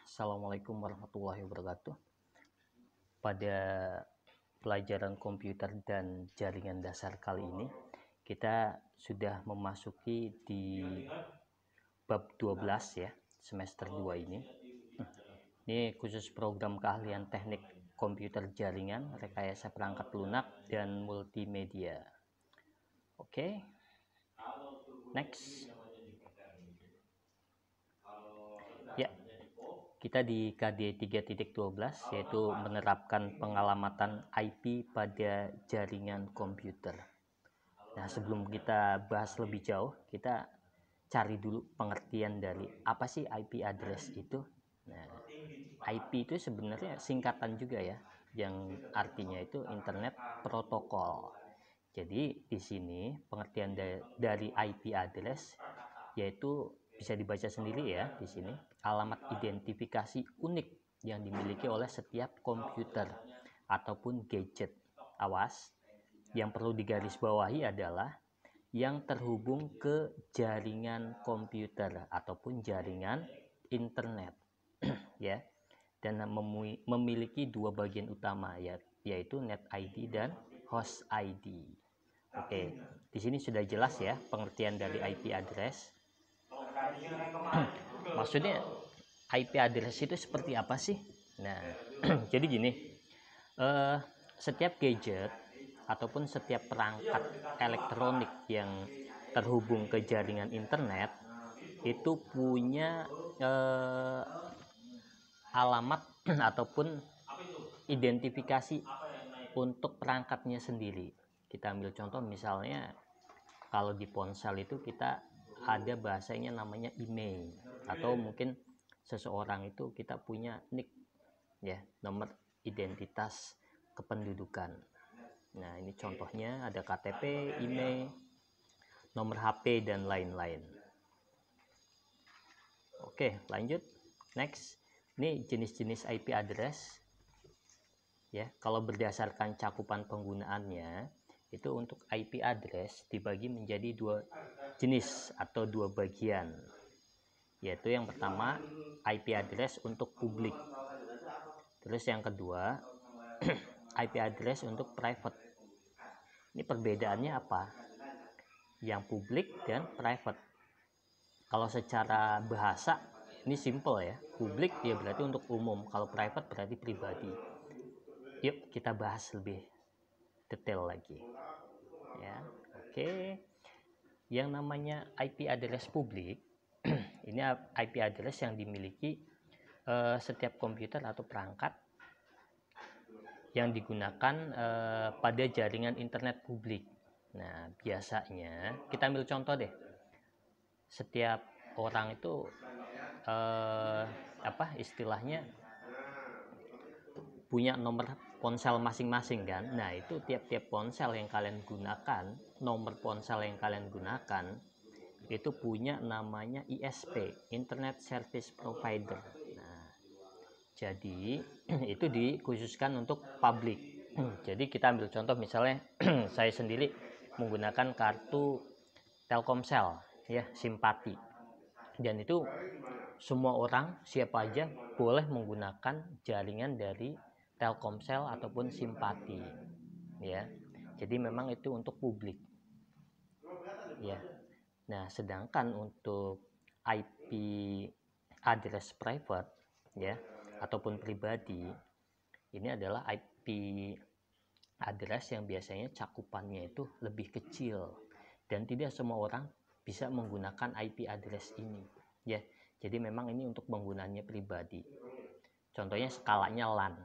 Assalamualaikum warahmatullahi wabarakatuh. Pada pelajaran komputer dan jaringan dasar kali ini, kita sudah memasuki di bab 12 ya, semester 2 ini. Ini khusus program keahlian teknik komputer jaringan, rekayasa perangkat lunak, dan multimedia. Oke, next. Ya, kita di KD 3.12 yaitu menerapkan pengalamatan IP pada jaringan komputer. Nah, sebelum kita bahas lebih jauh, kita cari dulu pengertian dari apa sih IP address itu. Nah, IP itu sebenarnya singkatan juga ya, yang artinya itu Internet Protocol. Jadi di sini pengertian dari IP address yaitu bisa dibaca sendiri ya di sini, alamat identifikasi unik yang dimiliki oleh setiap komputer ataupun gadget. Awas, yang perlu digarisbawahi adalah yang terhubung ke jaringan komputer ataupun jaringan internet ya, dan memiliki dua bagian utama yaitu net ID dan host ID. Oke, di sini sudah jelas ya pengertian dari IP address. Maksudnya IP address itu seperti apa sih? Nah, jadi gini, setiap gadget ataupun setiap perangkat elektronik yang terhubung ke jaringan internet itu punya alamat ataupun identifikasi untuk perangkatnya sendiri. Kita ambil contoh misalnya kalau di ponsel itu kita ada bahasanya namanya email, atau mungkin seseorang itu kita punya nick ya, nomor identitas kependudukan. Nah, ini contohnya ada KTP, email, nomor HP dan lain-lain. Oke, lanjut. Next. Ini jenis-jenis IP address. Ya, kalau berdasarkan cakupan penggunaannya, itu untuk IP address dibagi menjadi dua jenis atau dua bagian, yaitu yang pertama IP address untuk publik, terus yang kedua IP address untuk private. Ini perbedaannya apa? Yang publik dan private. Kalau secara bahasa ini simple ya, publik ya berarti untuk umum, kalau private berarti pribadi. Yuk kita bahas lebih detail lagi ya. Oke, yang namanya IP address publik ini IP address yang dimiliki setiap komputer atau perangkat yang digunakan pada jaringan internet publik. Nah, biasanya kita ambil contoh deh, setiap orang itu istilahnya punya nomor ponsel masing-masing kan. Nah, itu tiap-tiap ponsel yang kalian gunakan, nomor ponsel yang kalian gunakan itu punya namanya ISP, Internet Service Provider. Nah, jadi itu dikhususkan untuk publik. Jadi kita ambil contoh misalnya saya sendiri menggunakan kartu Telkomsel ya, Simpati. Dan itu semua orang siapa aja boleh menggunakan jaringan dari Telkomsel ataupun Simpati ya. Jadi memang itu untuk publik ya. Nah, sedangkan untuk IP address private ya ataupun pribadi, ini adalah IP address yang biasanya cakupannya itu lebih kecil dan tidak semua orang bisa menggunakan IP address ini ya. Jadi memang ini untuk penggunaannya pribadi. Contohnya skalanya LAN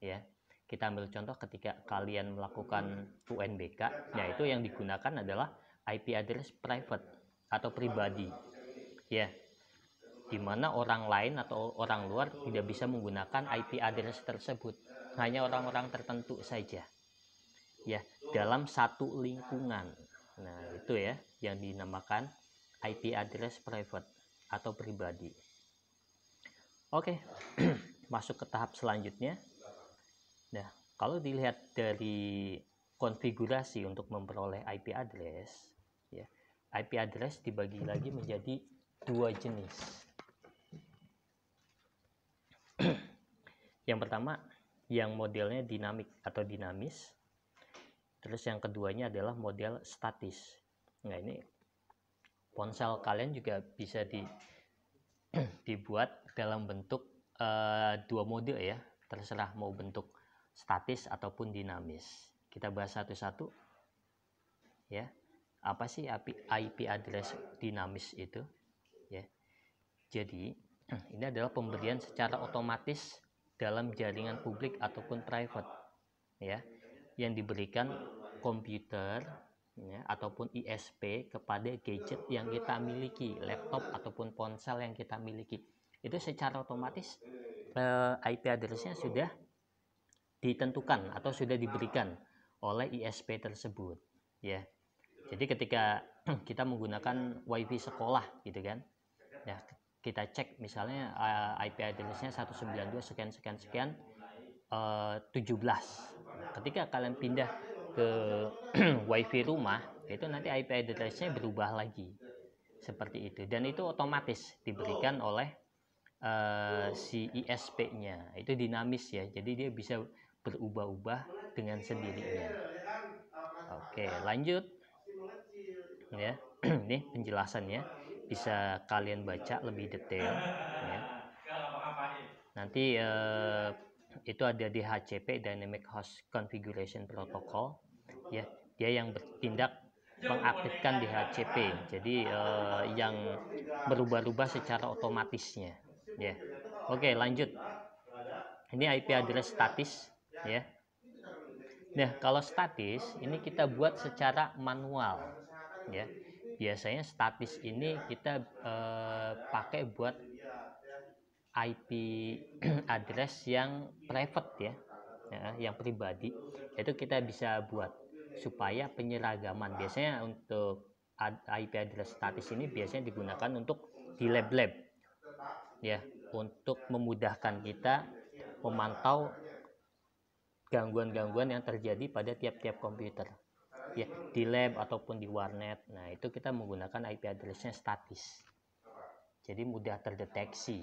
ya. Kita ambil contoh ketika kalian melakukan UNBK, nah itu yang digunakan adalah IP address private atau pribadi ya, dimana orang lain atau orang luar tidak bisa menggunakan IP address tersebut, hanya orang-orang tertentu saja ya dalam satu lingkungan. Nah, itu ya yang dinamakan IP address private atau pribadi. Oke, masuk ke tahap selanjutnya. Nah, kalau dilihat dari konfigurasi untuk memperoleh IP address ya, IP address dibagi lagi menjadi dua jenis. Yang pertama yang modelnya dinamik atau dinamis. Terus yang keduanya adalah model statis. Nah, ini ponsel kalian juga bisa dibuat dalam bentuk dua mode ya, terserah mau bentuk statis ataupun dinamis. Kita bahas satu-satu ya. Apa sih IP address dinamis itu ya? Jadi ini adalah pemberian secara otomatis dalam jaringan publik ataupun private ya, yang diberikan komputer ya, ataupun ISP kepada gadget yang kita miliki, laptop ataupun ponsel yang kita miliki. Itu secara otomatis IP address-nya sudah ditentukan atau sudah diberikan oleh ISP tersebut ya. Jadi ketika kita menggunakan WiFi sekolah gitu kan, ya kita cek misalnya IP address-nya 192 sekian sekian sekian 17. Ketika kalian pindah ke WiFi rumah, itu nanti IP address-nya berubah lagi seperti itu, dan itu otomatis diberikan oleh si ISP-nya. Itu dinamis ya, jadi dia bisa berubah-ubah dengan sendirinya. Oke, lanjut ya. Ini penjelasannya bisa kalian baca lebih detail ya. Nanti itu ada di HCP, Dynamic Host Configuration Protocol ya, dia yang bertindak mengaktifkan DHCP, jadi yang berubah-ubah secara otomatisnya ya. Oke, lanjut. Ini IP address statis ya. Nah, kalau statis ini kita buat secara manual ya. Biasanya statis ini kita pakai buat IP address yang private ya, yang pribadi, itu kita bisa buat supaya penyeragaman. Biasanya untuk IP address statis ini biasanya digunakan untuk di lab-lab ya, untuk memudahkan kita memantau gangguan-gangguan yang terjadi pada tiap-tiap komputer ya, di lab ataupun di warnet. Nah, itu kita menggunakan IP address-nya statis, jadi mudah terdeteksi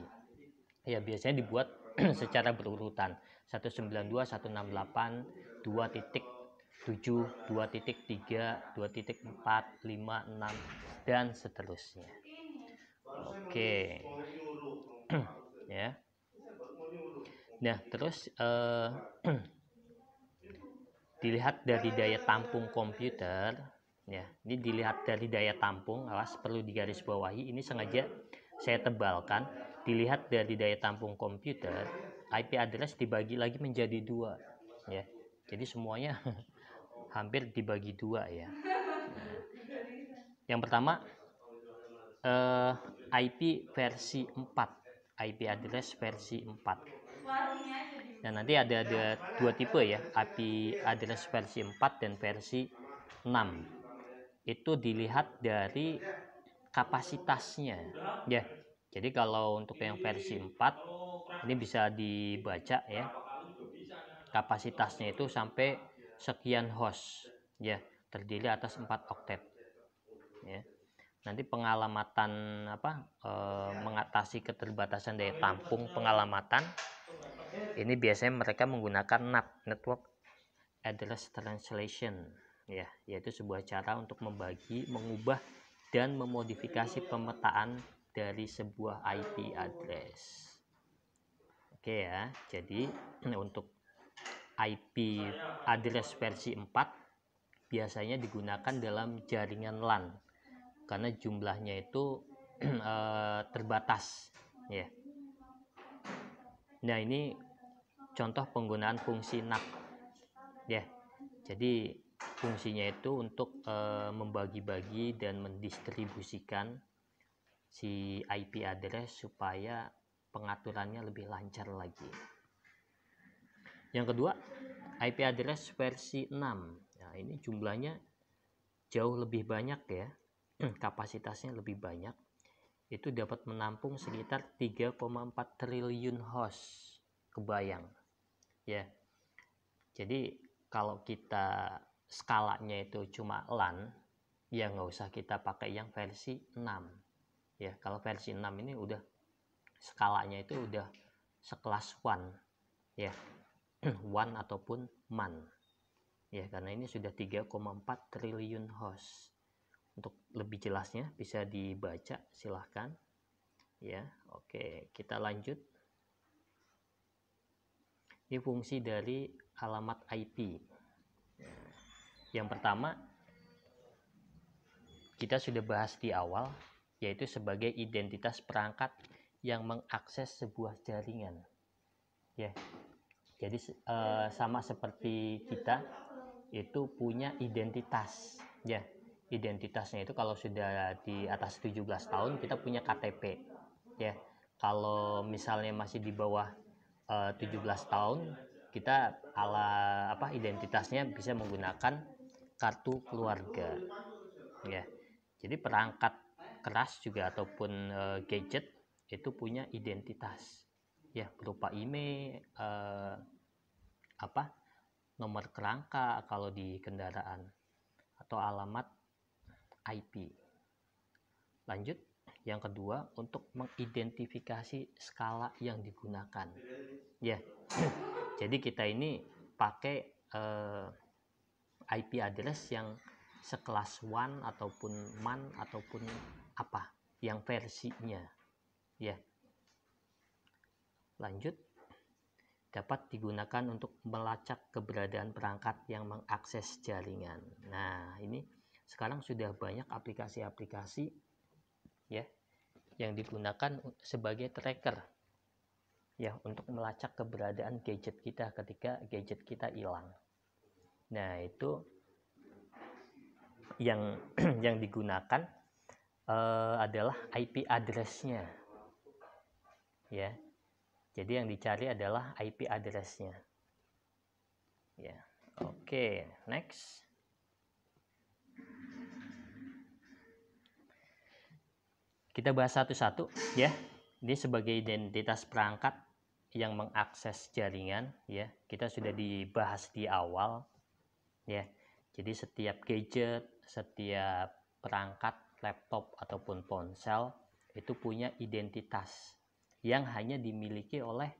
ya. Biasanya dibuat secara berurutan 192, 168, 2.7, 2.3, 2.4, 5, 6 dan seterusnya. Oke. Ya. Nah, terus dilihat dari daya tampung komputer ya. Ini dilihat dari daya tampung, awas perlu digarisbawahi, ini sengaja saya tebalkan. Dilihat dari daya tampung komputer, IP address dibagi lagi menjadi dua ya. Jadi semuanya hampir dibagi dua ya. Nah, yang pertama IP versi 4, IP address versi 4. Dan nanti ada dua tipe ya, IP address versi 4 dan versi 6. Itu dilihat dari kapasitasnya ya. Jadi kalau untuk yang versi 4 ini bisa dibaca ya, kapasitasnya itu sampai sekian host ya, terdiri atas 4 oktet ya. Nanti pengalamatan mengatasi keterbatasan daya tampung pengalamatan ini biasanya mereka menggunakan NAT, Network Address Translation ya, yaitu sebuah cara untuk membagi, mengubah dan memodifikasi pemetaan dari sebuah IP address. Oke ya, jadi untuk IP address versi 4 biasanya digunakan dalam jaringan LAN karena jumlahnya itu terbatas ya. Nah, ini contoh penggunaan fungsi NAT ya. Jadi fungsinya itu untuk membagi-bagi dan mendistribusikan si IP address supaya pengaturannya lebih lancar lagi. Yang kedua, IP address versi 6. Nah, ini jumlahnya jauh lebih banyak ya. Kapasitasnya lebih banyak. Itu dapat menampung sekitar 3,4 triliun host. Kebayang ya. Jadi kalau kita skalanya itu cuma LAN, ya nggak usah kita pakai yang versi 6 ya. Kalau versi 6 ini udah skalanya itu udah sekelas WAN ya, WAN ataupun MAN, ya, karena ini sudah 3,4 triliun host. Untuk lebih jelasnya bisa dibaca, silahkan ya. Oke, kita lanjut. Ini fungsi dari alamat IP. Yang pertama kita sudah bahas di awal, yaitu sebagai identitas perangkat yang mengakses sebuah jaringan, ya. Jadi sama seperti kita itu punya identitas, ya. Identitasnya itu kalau sudah di atas 17 tahun kita punya KTP, ya. Kalau misalnya masih di bawah 17 tahun, kita identitasnya bisa menggunakan kartu keluarga, ya. Jadi perangkat keras juga ataupun gadget itu punya identitas, ya, berupa IMEI, nomor kerangka kalau di kendaraan, atau alamat IP. Lanjut, yang kedua, untuk mengidentifikasi skala yang digunakan, ya. Jadi kita ini pakai IP address yang sekelas WAN ataupun MAN ataupun yang versinya, ya. Lanjut, dapat digunakan untuk melacak keberadaan perangkat yang mengakses jaringan. Nah, ini sekarang sudah banyak aplikasi-aplikasi, ya, yang digunakan sebagai tracker, ya, untuk melacak keberadaan gadget kita ketika gadget kita hilang. Nah, itu yang yang digunakan adalah IP address-nya, ya. Jadi yang dicari adalah IP address-nya, ya. Oke, next. Kita bahas satu-satu, ya. Ini sebagai identitas perangkat yang mengakses jaringan, ya. Kita sudah dibahas di awal, ya. Jadi setiap gadget, setiap perangkat laptop ataupun ponsel itu punya identitas yang hanya dimiliki oleh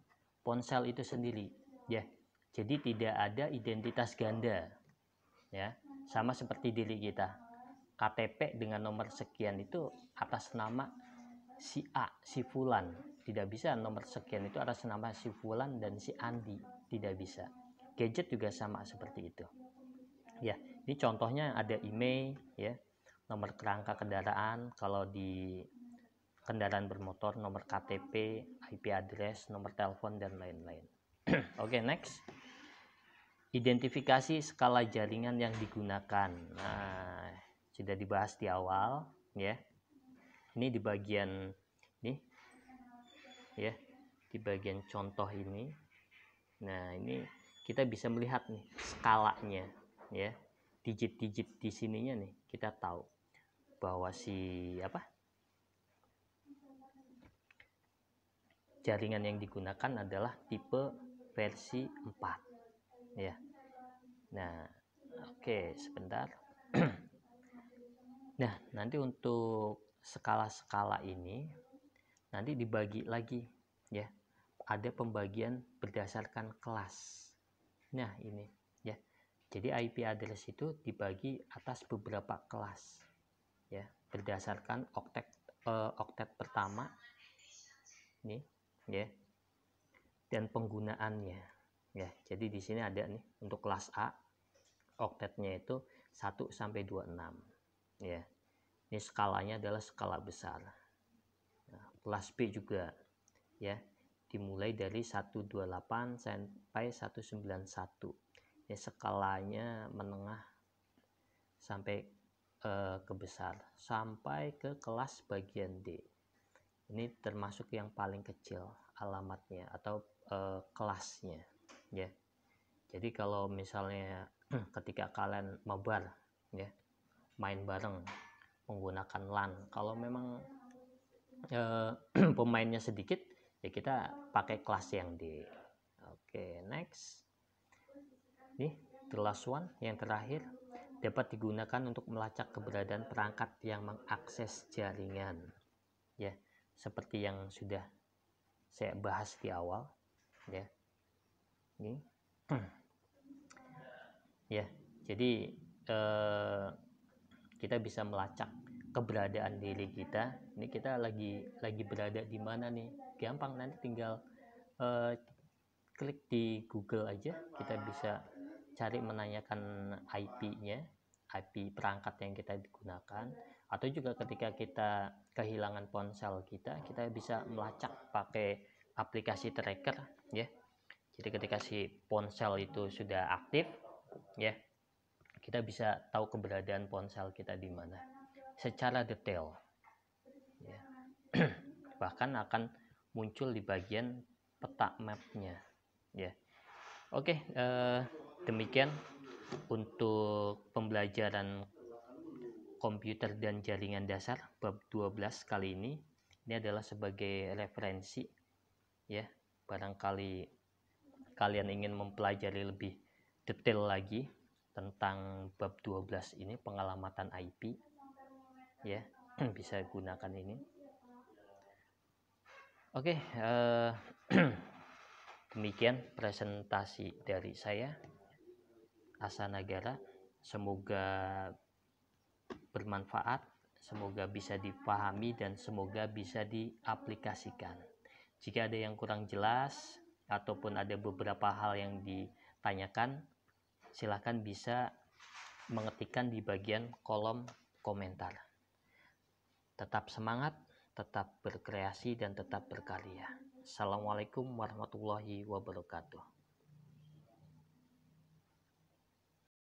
ponsel itu sendiri, ya. Jadi tidak ada identitas ganda, ya. Sama seperti diri kita, KTP dengan nomor sekian itu atas nama si A, si Fulan. Tidak bisa nomor sekian itu atas nama si Fulan dan si Andi, tidak bisa. Gadget juga sama seperti itu, ya. Ini contohnya ada IMEI, ya, nomor kerangka kendaraan. Kalau di kendaraan bermotor, nomor KTP, IP address, nomor telepon, dan lain-lain. Oke, next. Identifikasi skala jaringan yang digunakan. Nah, sudah dibahas di awal, ya. Ini di bagian ini, ya, di bagian contoh ini. Nah, ini kita bisa melihat nih skalanya, ya. Digit-digit di sininya nih kita tahu bahwa jaringan yang digunakan adalah tipe versi 4, ya. Nah, oke, sebentar. Nah, nanti untuk skala-skala ini nanti dibagi lagi, ya. Ada pembagian berdasarkan kelas. Nah, ini, ya. Jadi IP address itu dibagi atas beberapa kelas, ya, berdasarkan oktet pertama nih, ya, dan penggunaannya, ya. Jadi di sini ada nih untuk kelas A oktetnya itu 1 sampai 26, ya. Ini skalanya adalah skala besar. Nah, kelas B juga, ya, dimulai dari 128 sampai 191. Ya, skalanya menengah sampai ke besar sampai ke kelas bagian D. Ini termasuk yang paling kecil alamatnya atau kelasnya, ya. Jadi kalau misalnya ketika kalian mabar, ya, main bareng menggunakan LAN, kalau memang pemainnya sedikit, ya kita pakai kelas yang D. Oke, next. Nih, the last one, yang terakhir, dapat digunakan untuk melacak keberadaan perangkat yang mengakses jaringan, ya, seperti yang sudah saya bahas di awal, ya. Ini. Ya, jadi kita bisa melacak keberadaan diri kita. Ini kita lagi berada di mana nih? Gampang, nanti tinggal klik di Google aja, kita bisa cari menanyakan IP-nya, IP perangkat yang kita digunakan, atau juga ketika kita kehilangan ponsel kita bisa melacak pakai aplikasi tracker ya. Jadi ketika si ponsel itu sudah aktif ya, kita bisa tahu keberadaan ponsel kita di mana secara detail ya. Bahkan akan muncul di bagian peta mapnya ya. Oke, demikian untuk pembelajaran komputer dan jaringan dasar bab 12 kali ini. Ini adalah sebagai referensi ya, barangkali kalian ingin mempelajari lebih detail lagi tentang bab 12 ini, pengalamatan IP ya, bisa gunakan ini. Oke, demikian presentasi dari saya, Asa Nagara. Semoga bermanfaat, semoga bisa dipahami, dan semoga bisa diaplikasikan. Jika ada yang kurang jelas ataupun ada beberapa hal yang ditanyakan, silakan bisa mengetikkan di bagian kolom komentar. Tetap semangat, tetap berkreasi, dan tetap berkarya. Assalamualaikum warahmatullahi wabarakatuh.